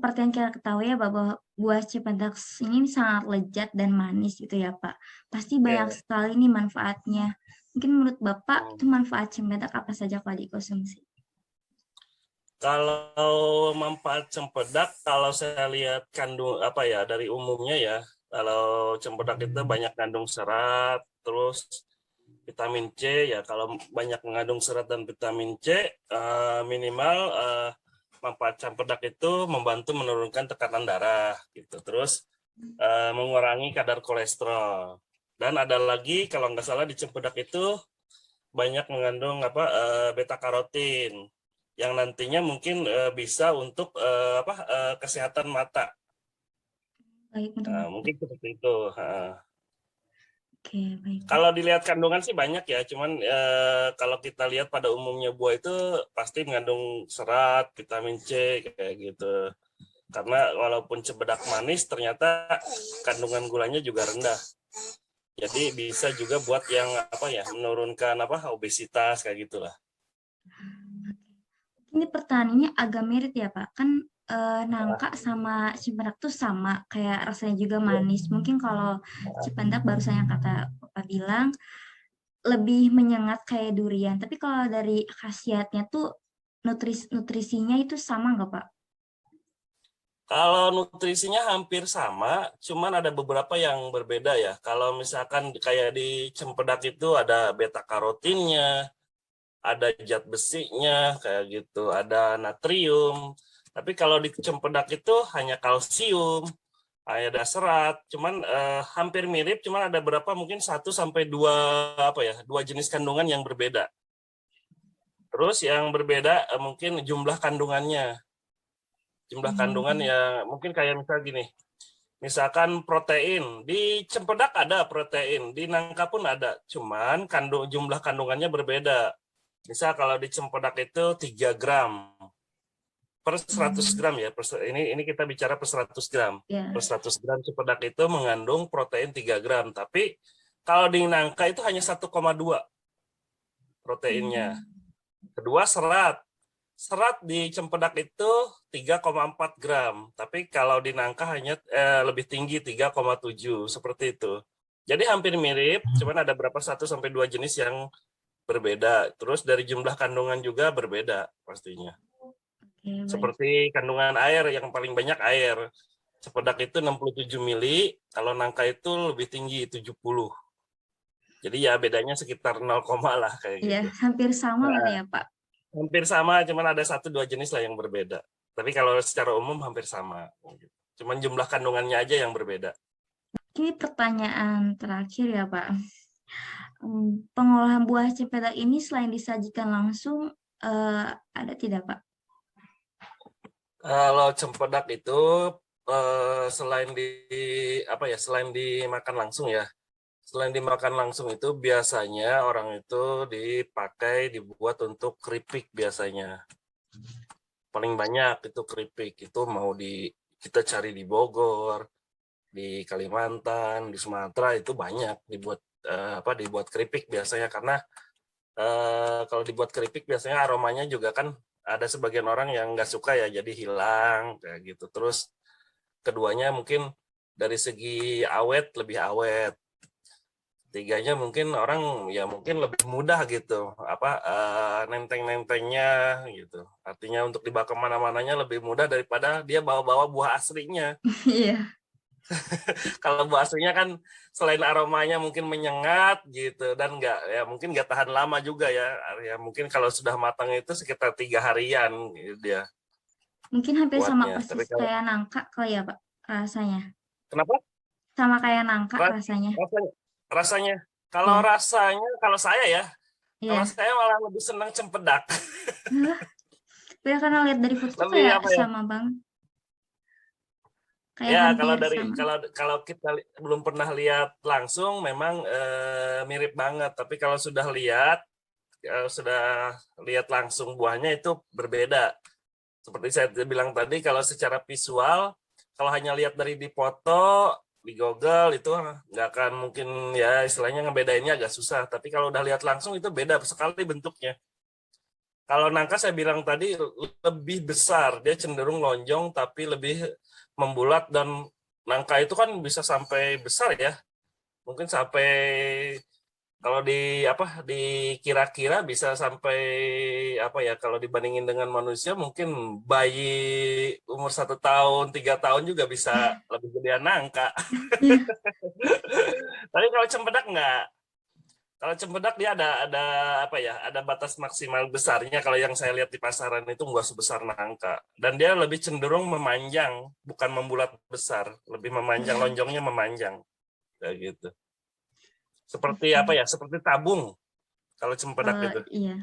seperti yang kita ketahui ya bahwa buah Cipendak ini sangat lezat dan manis gitu ya Pak. Pasti banyak Oke. sekali nih manfaatnya. Mungkin menurut Bapak Hmm. itu manfaat Cipendak apa saja kalau dikonsumsi? Kalau manfaat cempedak, kalau saya lihat kandung apa ya dari umumnya ya, kalau cempedak itu banyak kandung serat, terus vitamin C ya. Kalau banyak mengandung serat dan vitamin C, minimal manfaat cempedak itu membantu menurunkan tekanan darah gitu. Terus mengurangi kadar kolesterol. Dan ada lagi kalau nggak salah di cempedak itu banyak mengandung beta karotin yang nantinya mungkin bisa untuk kesehatan mata. Baik untuk Bapak. Mungkin seperti itu. Oke, baik. Kalau dilihat kandungan sih banyak ya, cuman kalau kita lihat pada umumnya buah itu pasti mengandung serat, vitamin C kayak gitu. Karena walaupun cempedak manis, ternyata kandungan gulanya juga rendah. Jadi bisa juga buat yang menurunkan obesitas kayak gitulah. Ini pertanyaannya agak mirip ya Pak. Kan nangka sama cipendak tuh sama, kayak rasanya juga manis. Mungkin kalau cipendak barusan yang kata Bapak bilang lebih menyengat kayak durian. Tapi kalau dari khasiatnya tuh nutrisinya itu sama nggak Pak? Kalau nutrisinya hampir sama, cuman ada beberapa yang berbeda ya. Kalau misalkan kayak di cempedak itu ada beta karotinnya, ada zat besinya kayak gitu, ada natrium. Tapi kalau di cempedak itu hanya kalsium, ada serat, cuman hampir mirip, cuman ada berapa mungkin 1 sampai 2 dua jenis kandungan yang berbeda. Terus yang berbeda mungkin jumlah kandungannya. Jumlah kandungan ya mungkin kayak misal gini. Misalkan protein, di cempedak ada protein, di nangka pun ada, cuman jumlah kandungannya berbeda. Misal kalau di cempedak itu 3 gram per 100 gram ya. Ini kita bicara per 100 gram. Per Ya. 100 gram cempedak itu mengandung protein 3 gram. Tapi kalau di nangka itu hanya 1,2 proteinnya. Kedua serat. Serat di cempedak itu 3,4 gram. Tapi kalau di nangka hanya lebih tinggi 3,7 seperti itu. Jadi hampir mirip, cuman ada berapa 1 sampai 2 jenis yang berbeda. Terus dari jumlah kandungan juga berbeda pastinya. Oke, baik. Seperti kandungan air yang paling banyak air. Cempedak itu 67 mili, kalau nangka itu lebih tinggi 70. Jadi ya bedanya sekitar 0, lah kayak Iya, gitu. hampir sama berarti Nah, ya Pak. hampir sama, cuman ada 1-2 jenis lah yang berbeda. Tapi kalau secara umum hampir sama. Cuman jumlah kandungannya aja yang berbeda. Ini pertanyaan terakhir ya Pak. Pengolahan buah cempedak ini selain disajikan langsung, ada tidak Pak? Kalau cempedak itu selain selain dimakan langsung ya. Selain dimakan langsung itu biasanya orang itu dibuat untuk keripik biasanya. Paling banyak itu keripik itu kita cari di Bogor, di Kalimantan, di Sumatera itu banyak dibuat keripik biasanya karena kalau dibuat keripik biasanya aromanya juga kan ada sebagian orang yang nggak suka ya jadi hilang kayak gitu. Terus keduanya mungkin dari segi awet lebih awet. Tiganya mungkin orang ya mungkin lebih mudah gitu nenteng-nentengnya gitu. Artinya untuk dibawa kemana-mananya lebih mudah daripada dia bawa-bawa buah aslinya. Iya. Kalau buah aslinya kan selain aromanya mungkin menyengat gitu dan mungkin nggak tahan lama juga ya. Ya mungkin kalau sudah matang itu sekitar 3 harian gitu dia Mungkin hampir sama buatnya. Tapi persis kalau kayak nangka kali ya Pak, rasanya? kenapa? Sama kayak nangka Ras- rasanya? Rasanya, rasanya kalau Iya. rasanya kalau saya ya, kalau Iya. saya malah lebih senang cempedak. Lah, ya karena lihat dari foto tuh Lebih kayak apa ya? sama banget, kayak Ya kalau hampir dari sama. kalau kita belum pernah lihat langsung memang mirip banget. Tapi kalau sudah lihat langsung buahnya itu berbeda. Seperti saya bilang tadi, kalau secara visual, kalau hanya lihat dari di foto di Google itu nggak akan mungkin ya istilahnya ngebedainnya agak susah. Tapi kalau udah lihat langsung itu beda sekali bentuknya. Kalau nangka saya bilang tadi lebih besar, dia cenderung lonjong tapi lebih membulat, dan nangka itu kan bisa sampai besar ya. Mungkin sampai kalau dikira-kira bisa sampai apa ya, kalau dibandingin dengan manusia mungkin bayi umur 1 tahun 3 tahun juga bisa lebih gedean nangka. Iya. Tapi kalau cempedak enggak. Kalau cempedak dia ada apa ya, ada batas maksimal besarnya. Kalau yang saya lihat di pasaran itu nggak sebesar nangka, dan dia lebih cenderung memanjang, bukan membulat besar, lebih memanjang, lonjongnya memanjang kayak gitu. Seperti apa Oke. ya, seperti tabung kalau cempedak itu. Iya.